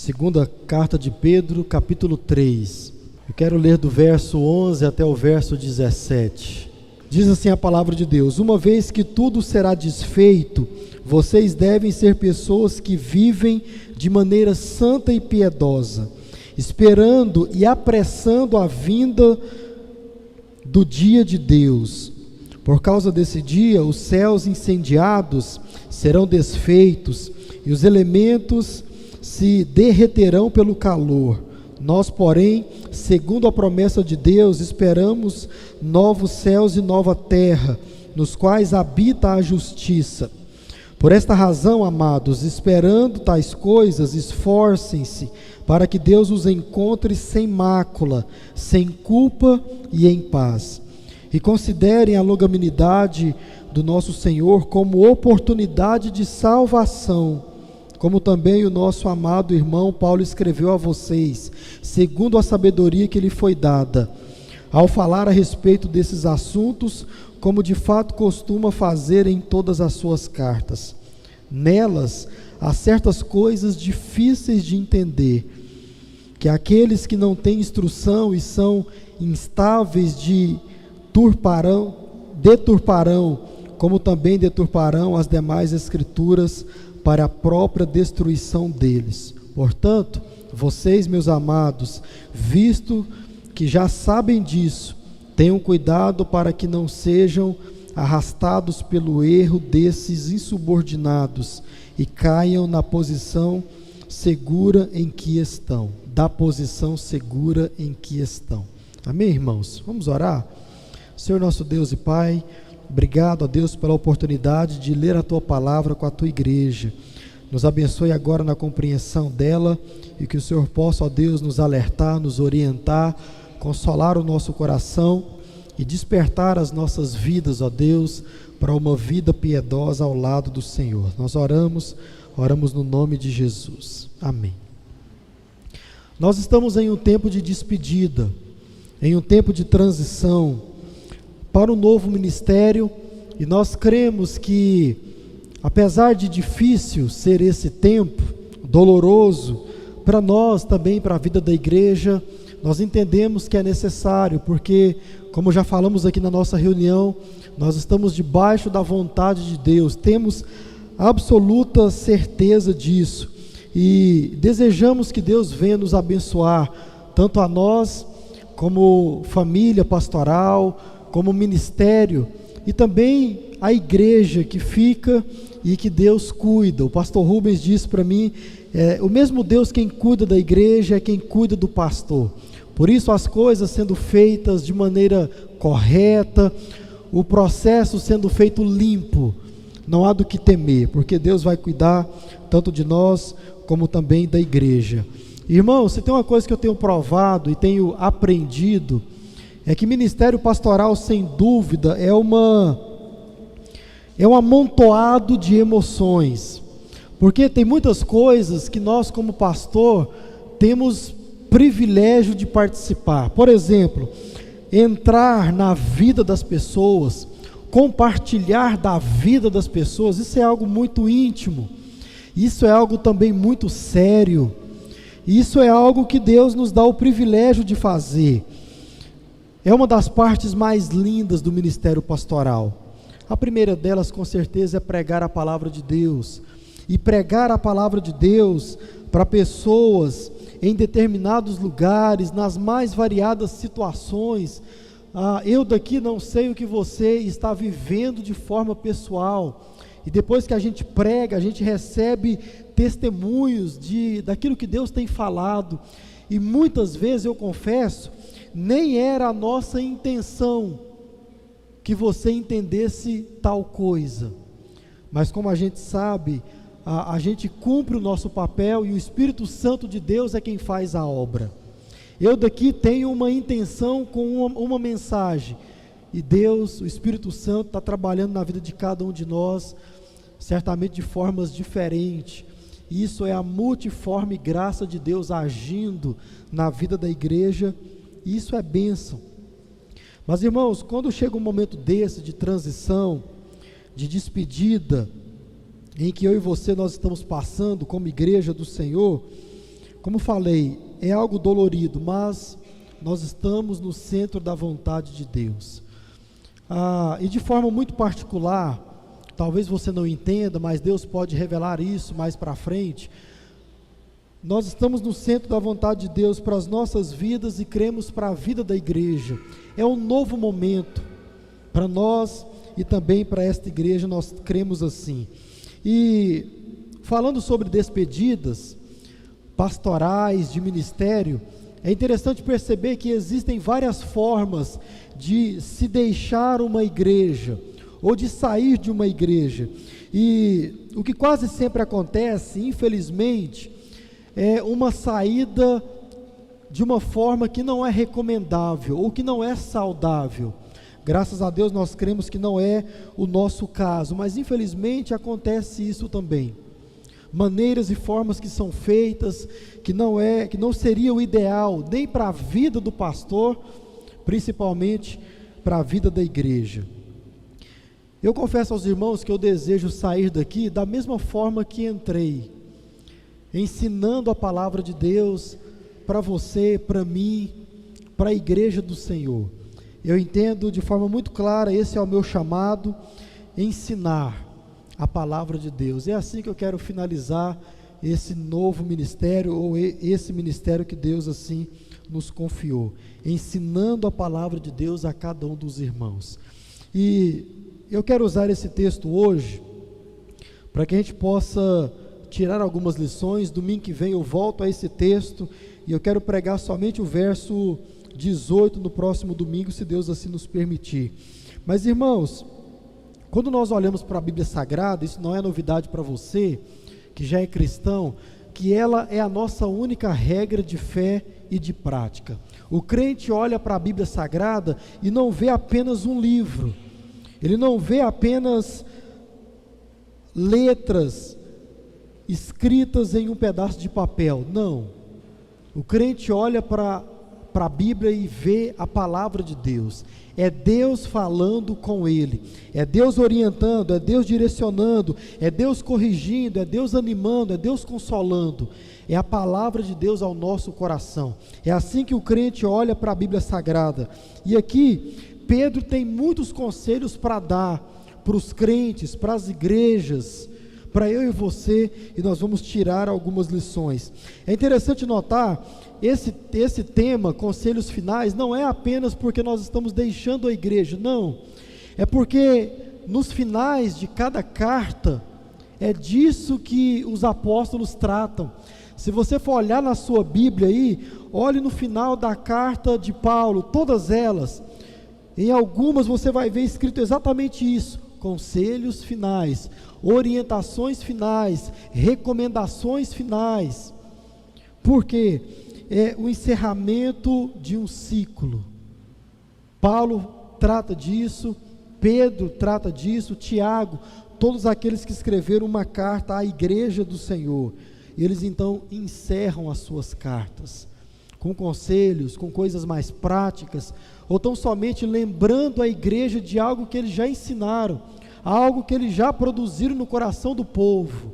Segunda carta de Pedro, capítulo 3. Eu quero ler do verso 11 até o verso 17. Diz assim a palavra de Deus: uma vez que tudo será desfeito, vocês devem ser pessoas que vivem de maneira santa e piedosa, esperando e apressando a vinda do dia de Deus. Por causa desse dia, os céus incendiados serão desfeitos e os elementos se derreterão pelo calor. Nós, porém, segundo a promessa de Deus, esperamos novos céus e nova terra, nos quais habita a justiça. Por esta razão, amados, esperando tais coisas, esforcem-se para que Deus os encontre sem mácula, sem culpa e em paz. E considerem a longanimidade do nosso Senhor como oportunidade de salvação, como também o nosso amado irmão Paulo escreveu a vocês, segundo a sabedoria que lhe foi dada, ao falar a respeito desses assuntos, como de fato costuma fazer em todas as suas cartas. Nelas há certas coisas difíceis de entender, que aqueles que não têm instrução e são instáveis deturparão, como também deturparão as demais escrituras, para a própria destruição deles. Portanto, vocês, meus amados, visto que já sabem disso, tenham cuidado para que não sejam arrastados pelo erro desses insubordinados e caiam na posição segura em que estão. Amém, irmãos? Vamos orar? Senhor nosso Deus e Pai, obrigado a Deus pela oportunidade de ler a Tua Palavra com a Tua Igreja. Nos abençoe agora na compreensão dela e que o Senhor possa, ó Deus, nos alertar, nos orientar, consolar o nosso coração e despertar as nossas vidas, ó Deus, para uma vida piedosa ao lado do Senhor. Nós oramos no nome de Jesus. Amém. Nós estamos em um tempo de despedida, em um tempo de transição para um novo ministério, e nós cremos que, apesar de difícil ser esse tempo, doloroso, para nós também, para a vida da igreja, nós entendemos que é necessário, porque, como já falamos aqui na nossa reunião, nós estamos debaixo da vontade de Deus, temos absoluta certeza disso, e desejamos que Deus venha nos abençoar, tanto a nós, como família pastoral, como ministério, e também a igreja que fica e que Deus cuida. O pastor Rubens disse para mim, o mesmo Deus quem cuida da igreja é quem cuida do pastor. Por isso as coisas sendo feitas de maneira correta, o processo sendo feito limpo, não há do que temer, porque Deus vai cuidar tanto de nós como também da igreja. Irmão, se tem uma coisa que eu tenho provado e tenho aprendido, é que ministério pastoral, sem dúvida, é um amontoado de emoções, porque tem muitas coisas que nós, como pastor, temos privilégio de participar. Por exemplo, entrar na vida das pessoas, compartilhar da vida das pessoas, isso é algo muito íntimo, isso é algo também muito sério, isso é algo que Deus nos dá o privilégio de fazer. É uma das partes mais lindas do ministério pastoral. A primeira delas, com certeza, é pregar a palavra de Deus. E pregar a palavra de Deus para pessoas em determinados lugares, nas mais variadas situações. Eu daqui não sei o que você está vivendo de forma pessoal. E depois que a gente prega, a gente recebe testemunhos daquilo que Deus tem falado. E muitas vezes, eu confesso, nem era a nossa intenção que você entendesse tal coisa, mas como a gente sabe, a gente cumpre o nosso papel e o Espírito Santo de Deus é quem faz a obra. Eu daqui tenho uma intenção com uma mensagem, e Deus, o Espírito Santo, está trabalhando na vida de cada um de nós, certamente de formas diferentes. Isso é a multiforme graça de Deus agindo na vida da igreja. Isso é bênção. Mas, irmãos, quando chega um momento desse de transição, de despedida, em que eu e você nós estamos passando como igreja do Senhor, como falei, é algo dolorido, mas nós estamos no centro da vontade de Deus. E de forma muito particular, talvez você não entenda, mas Deus pode revelar isso mais para frente. Nós estamos no centro da vontade de Deus para as nossas vidas e cremos para a vida da igreja. É um novo momento para nós e também para esta igreja, nós cremos assim. E falando sobre despedidas pastorais, de ministério, é interessante perceber que existem várias formas de se deixar uma igreja ou de sair de uma igreja. E o que quase sempre acontece, infelizmente, é uma saída de uma forma que não é recomendável ou que não é saudável. Graças a Deus nós cremos que não é o nosso caso, mas infelizmente acontece isso também. Maneiras e formas que são feitas, que não seria o ideal nem para a vida do pastor, principalmente para a vida da igreja. Eu confesso aos irmãos que eu desejo sair daqui da mesma forma que entrei, ensinando a palavra de Deus para você, para mim, para a igreja do Senhor. Eu entendo de forma muito clara, esse é o meu chamado, ensinar a palavra de Deus. É assim que eu quero finalizar esse novo ministério, ou esse ministério que Deus assim nos confiou, ensinando a palavra de Deus a cada um dos irmãos. E eu quero usar esse texto hoje, para que a gente possa tirar algumas lições. Domingo que vem eu volto a esse texto, e eu quero pregar somente o verso 18 no próximo domingo, se Deus assim nos permitir. Mas irmãos, quando nós olhamos para a Bíblia Sagrada, isso não é novidade para você, que já é cristão, que ela é a nossa única regra de fé e de prática. O crente olha para a Bíblia Sagrada e não vê apenas um livro, ele não vê apenas letras escritas em um pedaço de papel, não. O crente olha para a Bíblia e vê a palavra de Deus. É Deus falando com ele, é Deus orientando, é Deus direcionando, é Deus corrigindo, é Deus animando, é Deus consolando. É a palavra de Deus ao nosso coração. É assim que o crente olha para a Bíblia Sagrada. E aqui Pedro tem muitos conselhos para dar para os crentes, para as igrejas, para eu e você, e nós vamos tirar algumas lições. É interessante notar, esse tema, conselhos finais, não é apenas porque nós estamos deixando a igreja, não, é porque nos finais de cada carta, é disso que os apóstolos tratam. Se você for olhar na sua Bíblia aí, olhe no final da carta de Paulo, todas elas, em algumas você vai ver escrito exatamente isso: conselhos finais, orientações finais, recomendações finais. Por quê? É o encerramento de um ciclo. Paulo trata disso, Pedro trata disso, Tiago, todos aqueles que escreveram uma carta à igreja do Senhor, eles então encerram as suas cartas com conselhos, com coisas mais práticas, ou tão somente lembrando a igreja de algo que eles já ensinaram, algo que eles já produziram no coração do povo.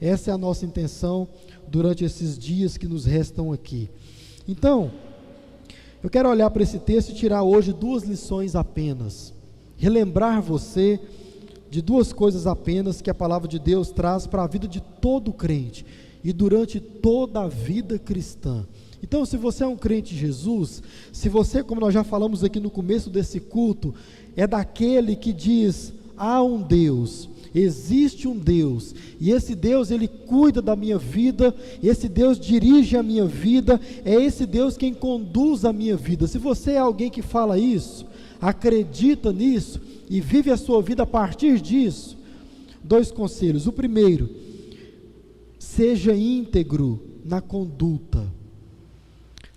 Essa é a nossa intenção durante esses dias que nos restam aqui. Então, eu quero olhar para esse texto e tirar hoje duas lições apenas, relembrar você de duas coisas apenas que a palavra de Deus traz para a vida de todo crente e durante toda a vida cristã. Então, se você é um crente de Jesus, se você, como nós já falamos aqui no começo desse culto, é daquele que diz: há um Deus, existe um Deus, e esse Deus ele cuida da minha vida, esse Deus dirige a minha vida, é esse Deus quem conduz a minha vida. Se você é alguém que fala isso, acredita nisso e vive a sua vida a partir disso, dois conselhos. O primeiro: seja íntegro na conduta.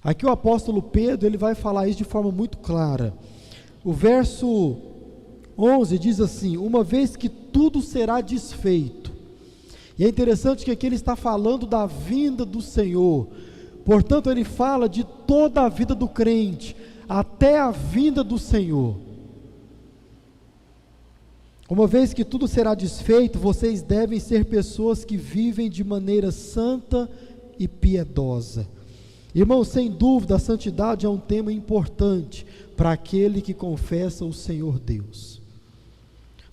Aqui o apóstolo Pedro ele vai falar isso de forma muito clara. O verso 11 diz assim: uma vez que tudo será desfeito. E é interessante que aqui ele está falando da vinda do Senhor, portanto ele fala de toda a vida do crente, até a vinda do Senhor. Uma vez que tudo será desfeito, vocês devem ser pessoas que vivem de maneira santa e piedosa. Irmão, sem dúvida, a santidade é um tema importante para aquele que confessa o Senhor Deus.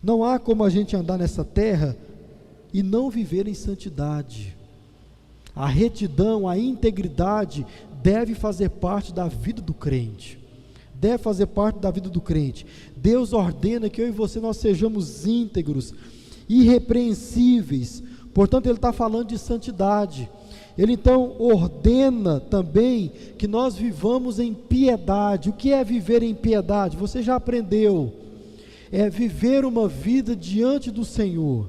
Não há como a gente andar nessa terra e não viver em santidade. A retidão, a integridade deve fazer parte da vida do crente. Deve fazer parte da vida do crente. Deus ordena que eu e você nós sejamos íntegros, irrepreensíveis. Portanto, Ele está falando de santidade. Ele então ordena também que nós vivamos em piedade. O que é viver em piedade? Você já aprendeu. É viver uma vida diante do Senhor.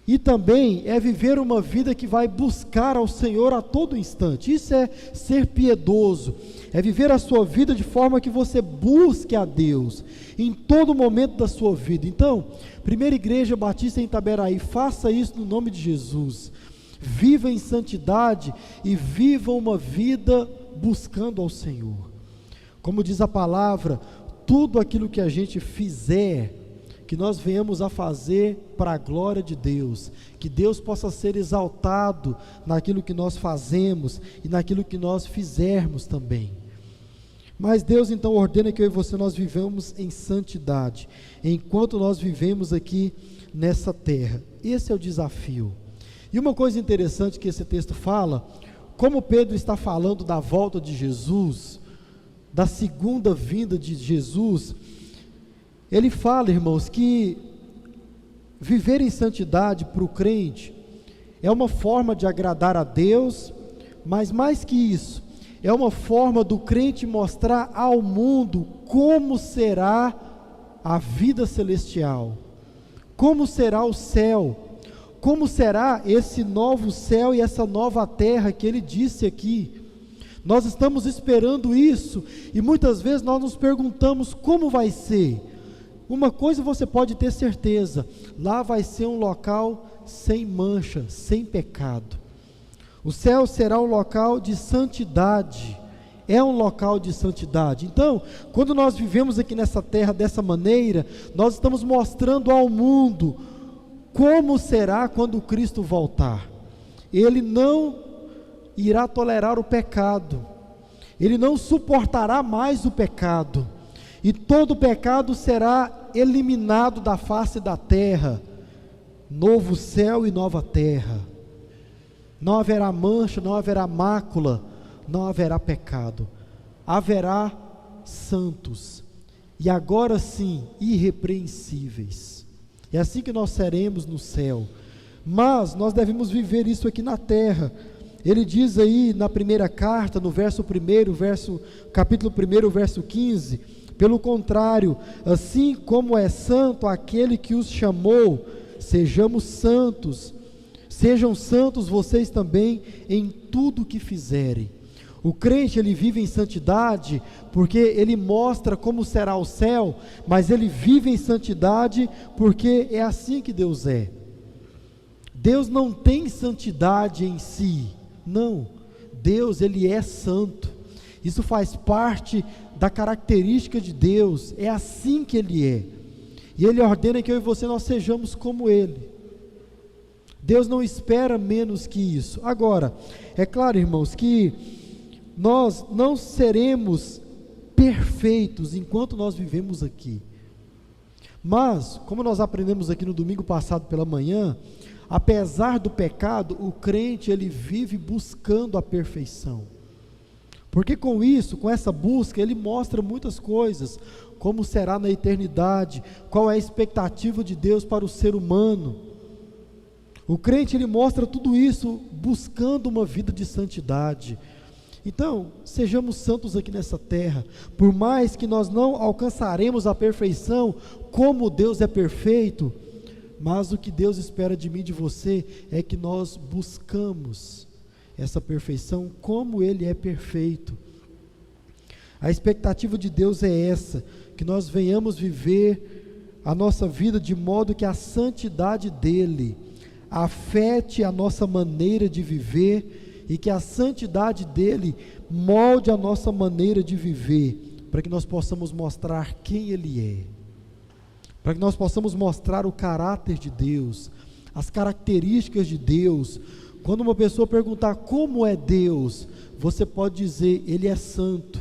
E também é viver uma vida que vai buscar ao Senhor a todo instante. Isso é ser piedoso. É viver a sua vida de forma que você busque a Deus em todo momento da sua vida. Então, Primeira Igreja Batista em Itaberaí, faça isso no nome de Jesus. Viva em santidade e viva uma vida buscando ao Senhor. Como diz a palavra, tudo aquilo que a gente fizer, que nós venhamos a fazer para a glória de Deus, que Deus possa ser exaltado naquilo que nós fazemos e naquilo que nós fizermos também. Mas Deus então ordena que eu e você nós vivamos em santidade, enquanto nós vivemos aqui nessa terra. Esse é o desafio. E uma coisa interessante que esse texto fala, como Pedro está falando da volta de Jesus, da segunda vinda de Jesus, ele fala, irmãos, que viver em santidade para o crente é uma forma de agradar a Deus, mas mais que isso, é uma forma do crente mostrar ao mundo como será a vida celestial, como será o céu, como será esse novo céu e essa nova terra que ele disse aqui. Nós estamos esperando isso e muitas vezes nós nos perguntamos como vai ser. Uma coisa você pode ter certeza, lá vai ser um local sem mancha, sem pecado. O céu será um local de santidade, é um local de santidade. Então, quando nós vivemos aqui nessa terra dessa maneira, nós estamos mostrando ao mundo como será quando Cristo voltar. Ele não irá tolerar o pecado, Ele não suportará mais o pecado, e todo pecado será eliminado da face da terra, novo céu e nova terra, não haverá mancha, não haverá mácula, não haverá pecado, haverá santos, e agora sim, irrepreensíveis. É assim que nós seremos no céu, mas nós devemos viver isso aqui na terra. Ele diz aí na primeira carta, no verso 1, capítulo 1, verso 15, pelo contrário, assim como é santo aquele que os chamou, sejamos santos, sejam santos vocês também em tudo o que fizerem. O crente, ele vive em santidade, porque ele mostra como será o céu, mas ele vive em santidade, porque é assim que Deus é. Deus não tem santidade em si, não. Deus, ele é santo. Isso faz parte da característica de Deus, é assim que ele é. E ele ordena que eu e você nós sejamos como ele. Deus não espera menos que isso. Agora, é claro, irmãos, que nós não seremos perfeitos enquanto nós vivemos aqui. Mas, como nós aprendemos aqui no domingo passado pela manhã, apesar do pecado, o crente ele vive buscando a perfeição. Porque com isso, com essa busca, ele mostra muitas coisas, como será na eternidade, qual é a expectativa de Deus para o ser humano. O crente ele mostra tudo isso buscando uma vida de santidade. Então, sejamos santos aqui nessa terra, por mais que nós não alcançaremos a perfeição, como Deus é perfeito, mas o que Deus espera de mim e de você, é que nós buscamos essa perfeição, como Ele é perfeito. A expectativa de Deus é essa, que nós venhamos viver a nossa vida de modo que a santidade dEle afete a nossa maneira de viver, e que a santidade dele molde a nossa maneira de viver, para que nós possamos mostrar quem ele é, para que nós possamos mostrar o caráter de Deus, as características de Deus, Quando uma pessoa perguntar como é Deus, você pode dizer, Ele é santo.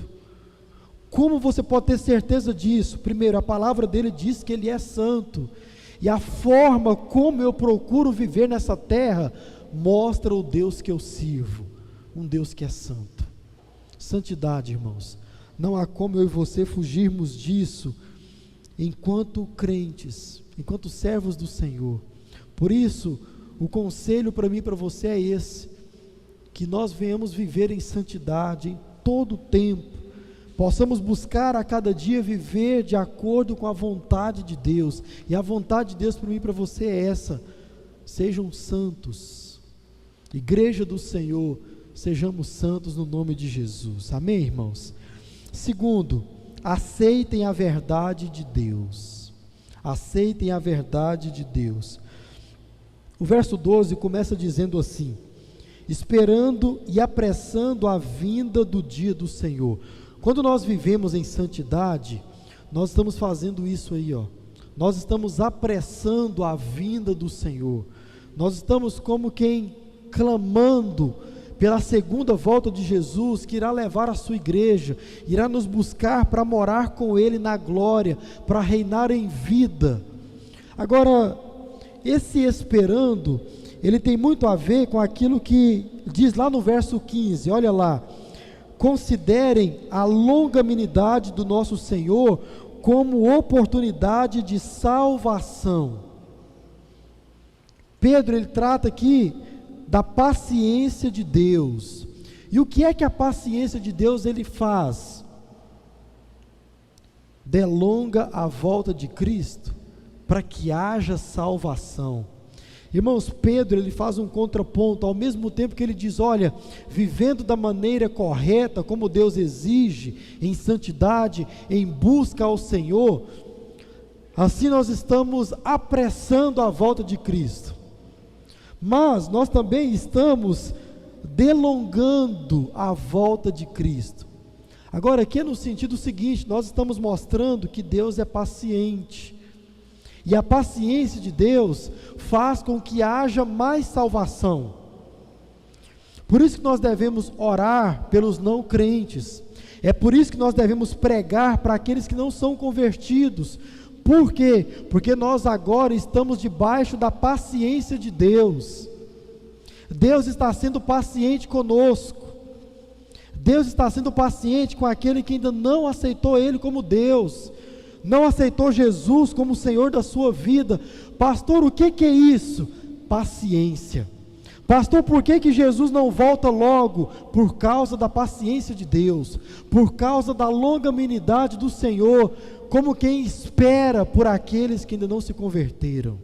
Como você pode ter certeza disso? Primeiro, a palavra dele diz que Ele é santo, e a forma como eu procuro viver nessa terra, mostra o Deus que eu sirvo, um Deus que é santo. Santidade, irmãos, não há como eu e você fugirmos disso, enquanto crentes, enquanto servos do Senhor. Por isso, o conselho para mim e para você é esse, que nós venhamos viver em santidade, em todo o tempo, possamos buscar a cada dia viver de acordo com a vontade de Deus, e a vontade de Deus para mim e para você é essa: sejam santos, igreja do Senhor, sejamos santos no nome de Jesus, amém, irmãos? Segundo, aceitem a verdade de Deus, aceitem a verdade de Deus. O verso 12 começa dizendo assim: esperando e apressando a vinda do dia do Senhor. Quando nós vivemos em santidade, nós estamos fazendo isso aí, nós estamos apressando a vinda do Senhor, nós estamos como quem clamando pela segunda volta de Jesus, que irá levar a sua igreja, irá nos buscar para morar com Ele na glória, para reinar em vida. Agora, esse esperando, ele tem muito a ver com aquilo que diz lá no verso 15, olha lá: considerem a longanimidade do nosso Senhor como oportunidade de salvação. Pedro, ele trata aqui da paciência de Deus. E o que é que a paciência de Deus ele faz? Delonga a volta de Cristo para que haja salvação. Irmãos, Pedro, ele faz um contraponto, ao mesmo tempo que ele diz, olha, vivendo da maneira correta, como Deus exige, em santidade, em busca ao Senhor, assim nós estamos apressando a volta de Cristo, mas nós também estamos delongando a volta de Cristo. Agora, aqui é no sentido seguinte, nós estamos mostrando que Deus é paciente, e a paciência de Deus faz com que haja mais salvação. Por isso que nós devemos orar pelos não crentes, é por isso que nós devemos pregar para aqueles que não são convertidos. Por quê? Porque nós agora estamos debaixo da paciência de Deus. Deus está sendo paciente conosco, Deus está sendo paciente com aquele que ainda não aceitou Ele como Deus, não aceitou Jesus como Senhor da sua vida. Pastor, o que é isso? Paciência. Pastor, por que Jesus não volta logo? Por causa da paciência de Deus, por causa da longanimidade do Senhor, como quem espera por aqueles que ainda não se converteram.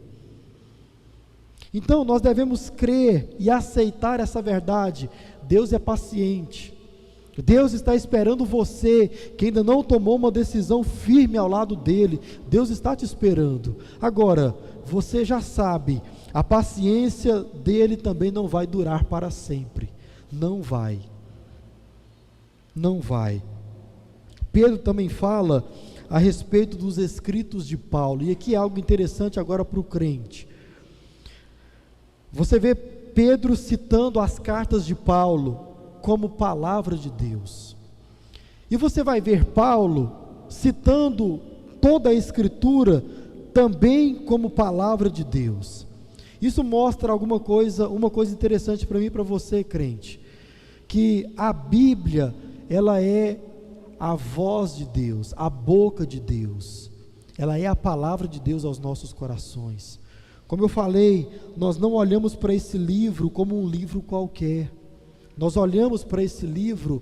Então nós devemos crer e aceitar essa verdade. Deus é paciente, Deus está esperando você, que ainda não tomou uma decisão firme ao lado dele. Deus está te esperando. Agora, você já sabe, a paciência dele também não vai durar para sempre. Não vai. Não vai. Pedro também fala a respeito dos escritos de Paulo, e aqui é algo interessante agora para o crente. Você vê Pedro citando as cartas de Paulo como palavra de Deus, e você vai ver Paulo citando toda a escritura também como palavra de Deus. Isso mostra uma coisa interessante para mim e para você, crente, que a Bíblia, ela é a voz de Deus, a boca de Deus, ela é a palavra de Deus aos nossos corações. Como eu falei, nós não olhamos para esse livro como um livro qualquer, nós olhamos para esse livro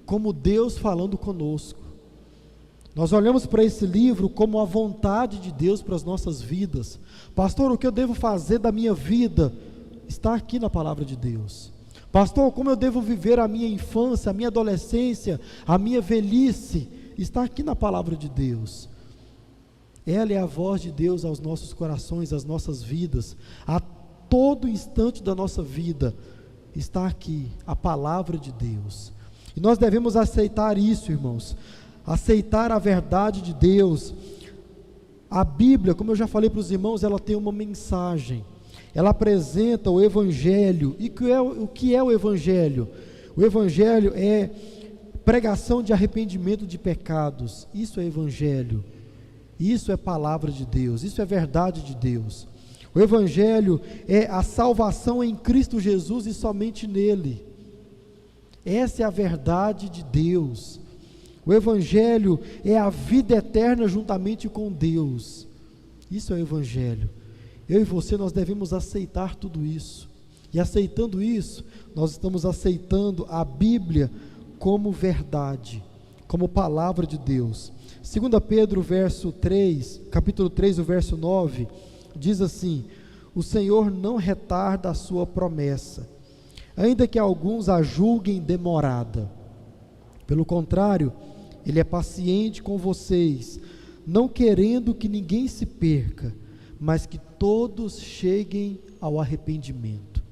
como Deus falando conosco, nós olhamos para esse livro como a vontade de Deus para as nossas vidas. Pastor, o que eu devo fazer da minha vida? Está aqui na palavra de Deus. Pastor, como eu devo viver a minha infância, a minha adolescência, a minha velhice? Está aqui na palavra de Deus. Ela é a voz de Deus aos nossos corações, às nossas vidas, a todo instante da nossa vida. Está aqui a palavra de Deus, e nós devemos aceitar isso, irmãos, aceitar a verdade de Deus. A Bíblia, como eu já falei para os irmãos, ela tem uma mensagem, ela apresenta o Evangelho. E o que é o Evangelho? O Evangelho é pregação de arrependimento de pecados. Isso é Evangelho. Isso é palavra de Deus. Isso é verdade de Deus. O Evangelho é a salvação em Cristo Jesus e somente nele. Essa é a verdade de Deus. O Evangelho é a vida eterna juntamente com Deus. Isso é o Evangelho. Eu e você, nós devemos aceitar tudo isso. E aceitando isso, nós estamos aceitando a Bíblia como verdade, como palavra de Deus. 2 Pedro, capítulo 3, o verso 9, diz assim: o Senhor não retarda a sua promessa, ainda que alguns a julguem demorada. Pelo contrário, Ele é paciente com vocês, não querendo que ninguém se perca, mas que todos cheguem ao arrependimento.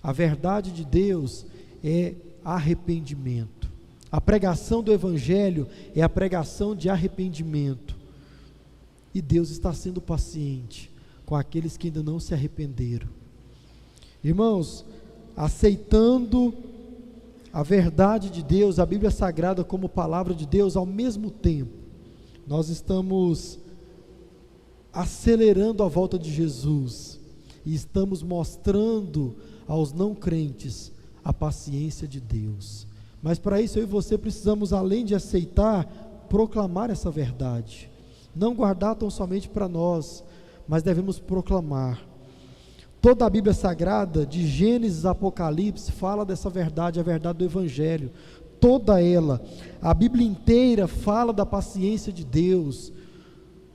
A verdade de Deus é arrependimento. A pregação do Evangelho é a pregação de arrependimento. E Deus está sendo paciente com aqueles que ainda não se arrependeram. Irmãos, aceitando a verdade de Deus, a Bíblia Sagrada como palavra de Deus, ao mesmo tempo, nós estamos acelerando a volta de Jesus e estamos mostrando aos não crentes a paciência de Deus. Mas para isso eu e você precisamos, além de aceitar, proclamar essa verdade. Não guardar tão somente para nós, mas devemos proclamar. Toda a Bíblia Sagrada, de Gênesis a Apocalipse, fala dessa verdade, a verdade do Evangelho. Toda ela, a Bíblia inteira fala da paciência de Deus.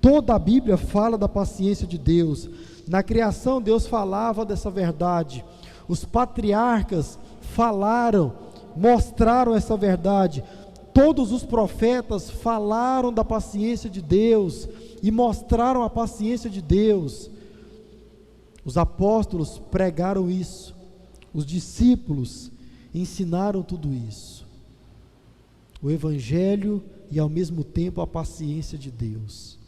Toda a Bíblia fala da paciência de Deus. Na criação, Deus falava dessa verdade. Os patriarcas falaram, mostraram essa verdade. Todos os profetas falaram da paciência de Deus e mostraram a paciência de Deus. Os apóstolos pregaram isso. Os discípulos ensinaram tudo isso. O Evangelho e ao mesmo tempo a paciência de Deus.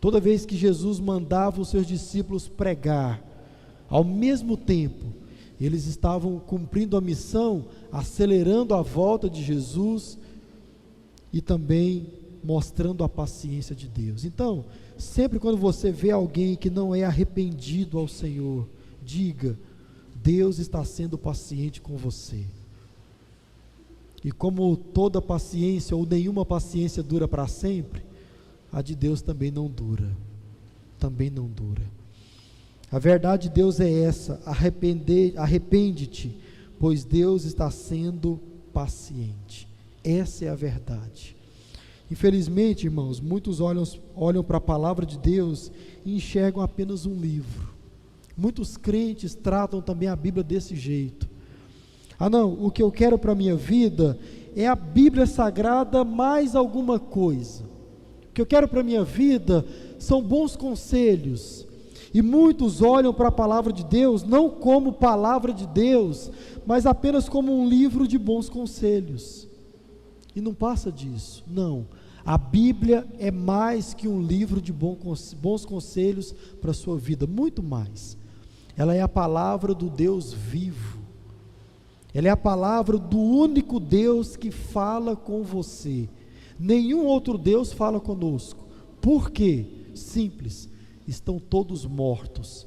Toda vez que Jesus mandava os seus discípulos pregar, ao mesmo tempo, eles estavam cumprindo a missão, acelerando a volta de Jesus e também mostrando a paciência de Deus. Então, sempre quando você vê alguém que não é arrependido ao Senhor, diga: Deus está sendo paciente com você. E como toda paciência ou nenhuma paciência dura para sempre, a de Deus também não dura. Também não dura. A verdade de Deus é essa: arrepende-te, pois Deus está sendo paciente. Essa é a verdade. Infelizmente, irmãos, muitos olham para a palavra de Deus e enxergam apenas um livro. Muitos crentes tratam também a Bíblia desse jeito. Ah não, o que eu quero para a minha vida é a Bíblia Sagrada mais alguma coisa. O que eu quero para a minha vida são bons conselhos. E muitos olham para a palavra de Deus não como palavra de Deus, mas apenas como um livro de bons conselhos. E não passa disso, não. A Bíblia é mais que um livro de bons conselhos para a sua vida, muito mais. Ela é a palavra do Deus vivo. Ela é a palavra do único Deus que fala com você. Nenhum outro Deus fala conosco. Por quê? Simples. Estão todos mortos.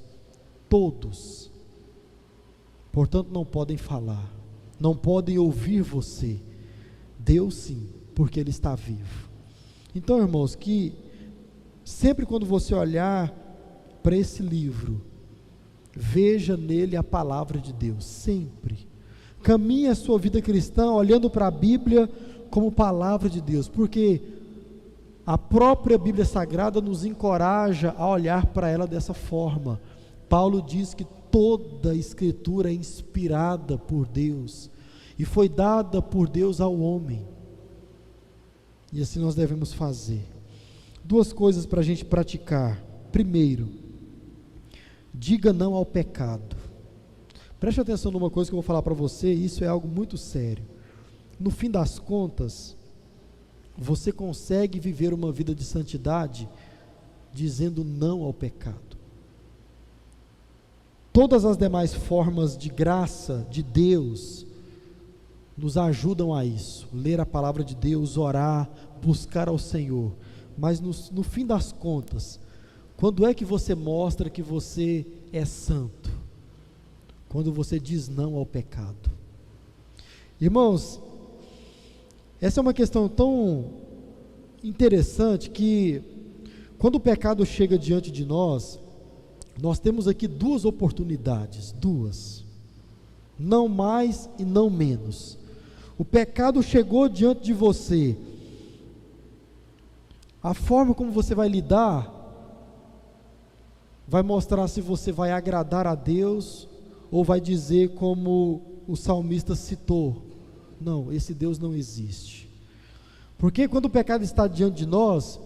Todos. Portanto, não podem falar. Não podem ouvir você. Deus sim, porque Ele está vivo. Então, irmãos, que sempre quando você olhar para esse livro, veja nele a palavra de Deus, sempre. Caminhe a sua vida cristã olhando para a Bíblia como palavra de Deus, porque a própria Bíblia Sagrada nos encoraja a olhar para ela dessa forma. Paulo diz que toda a Escritura é inspirada por Deus e foi dada por Deus ao homem. E assim nós devemos fazer. Duas coisas para a gente praticar. Primeiro, diga não ao pecado. Preste atenção numa coisa que eu vou falar para você, isso é algo muito sério. No fim das contas, você consegue viver uma vida de santidade dizendo não ao pecado. todas as demais formas de graça de Deus nos ajudam a isso, ler a palavra de Deus, orar, buscar ao Senhor, mas no fim das contas, quando é que você mostra que você é santo? Quando você diz não ao pecado. Irmãos, essa é uma questão tão interessante que, quando o pecado chega diante de nós, nós temos aqui duas oportunidades, não mais e não menos. O pecado chegou diante de você, a forma como você vai lidar, vai mostrar se você vai agradar a Deus, ou vai dizer como o salmista citou, não, esse Deus não existe. Porque quando o pecado está diante de nós,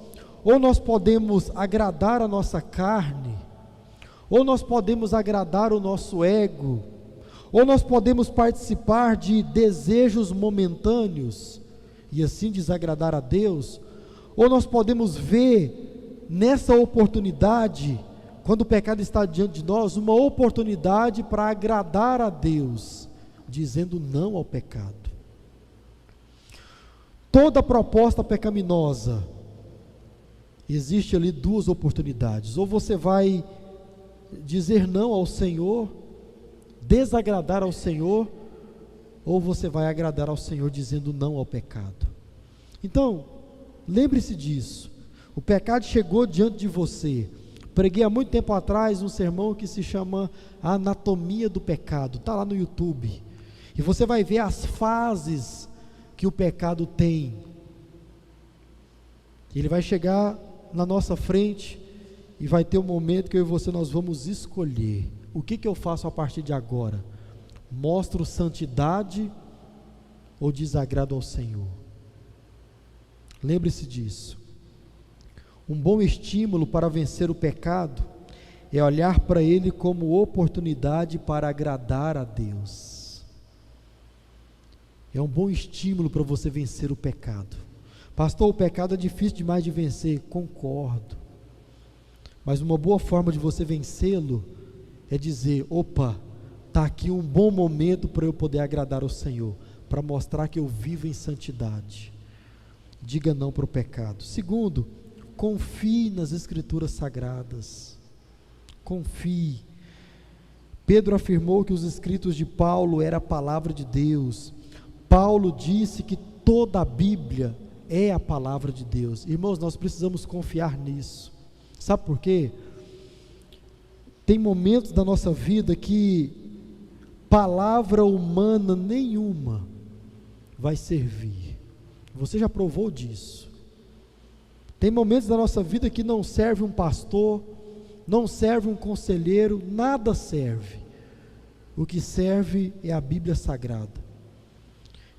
ou nós podemos agradar a nossa carne, ou nós podemos agradar o nosso ego, ou nós podemos participar de desejos momentâneos, e assim desagradar a Deus, ou nós podemos ver nessa oportunidade, quando o pecado está diante de nós, uma oportunidade para agradar a Deus, dizendo não ao pecado. Toda proposta pecaminosa, existe ali duas oportunidades, ou você vai dizer não ao Senhor, desagradar ao Senhor, ou você vai agradar ao Senhor dizendo não ao pecado. Então, lembre-se disso, o pecado chegou diante de você. Preguei há muito tempo atrás um sermão que se chama A Anatomia do Pecado, está lá no YouTube, e você vai ver as fases que o pecado tem. Ele vai chegar na nossa frente, e vai ter um momento que eu e você nós vamos escolher, o que eu faço a partir de agora? Mostro santidade ou desagrado ao Senhor? Lembre-se disso. Um bom estímulo para vencer o pecado é olhar para ele como oportunidade para agradar a Deus. É um bom estímulo para você vencer o pecado. Pastor, o pecado é difícil demais de vencer. Concordo. Mas uma boa forma de você vencê-lo é dizer, opa, está aqui um bom momento para eu poder agradar ao Senhor, para mostrar que eu vivo em santidade. Diga não para o pecado. Segundo, confie nas Escrituras Sagradas. Confie. Pedro afirmou que os escritos de Paulo era a palavra de Deus. Paulo disse que toda a Bíblia é a palavra de Deus. Irmãos, nós precisamos confiar nisso. Sabe por quê? Tem momentos da nossa vida que palavra humana nenhuma vai servir. Você já provou disso. Tem momentos da nossa vida que não serve um pastor, não serve um conselheiro, nada serve. O que serve é a Bíblia Sagrada.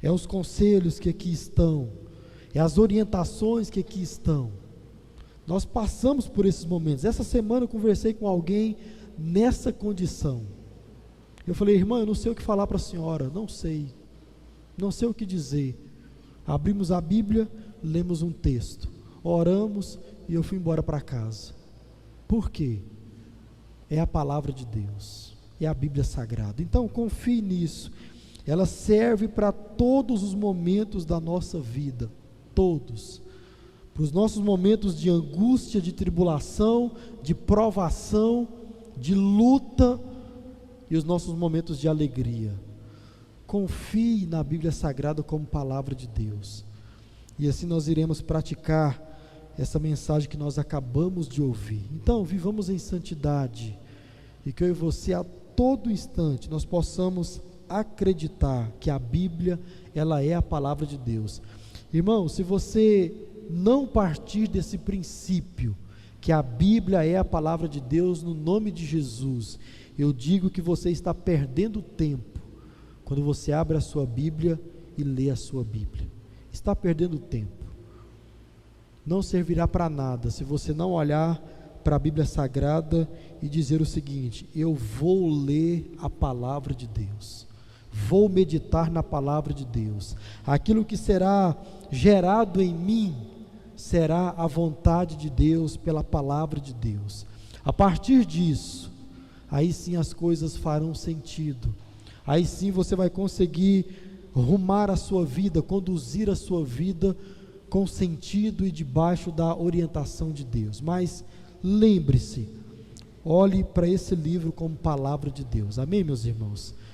É os conselhos que aqui estão, é as orientações que aqui estão. Nós passamos por esses momentos. Essa semana eu conversei com alguém nessa condição. Eu falei, irmã, eu não sei o que falar para a senhora, não sei o que dizer. Abrimos a Bíblia, lemos um texto, oramos e eu fui embora para casa. Por quê? É a palavra de Deus, é a Bíblia Sagrada. Então confie nisso. Ela serve para todos os momentos da nossa vida, todos. Para os nossos momentos de angústia, de tribulação, de provação, de luta e os nossos momentos de alegria. Confie na Bíblia Sagrada como palavra de Deus. E assim nós iremos praticar essa mensagem que nós acabamos de ouvir. Então, vivamos em santidade e que eu e você a todo instante nós possamos acreditar que a Bíblia, ela é a palavra de Deus. Irmão, se você não partir desse princípio, que a Bíblia é a palavra de Deus, no nome de Jesus, eu digo que você está perdendo tempo, quando você abre a sua Bíblia e lê a sua Bíblia, está perdendo tempo, não servirá para nada, se você não olhar para a Bíblia Sagrada e dizer o seguinte, eu vou ler a palavra de Deus, vou meditar na palavra de Deus, aquilo que será gerado em mim, será a vontade de Deus pela palavra de Deus. A partir disso, aí sim as coisas farão sentido, aí sim você vai conseguir rumar a sua vida, conduzir a sua vida com sentido e debaixo da orientação de Deus. Mas lembre-se, olhe para esse livro como palavra de Deus. Amém, meus irmãos?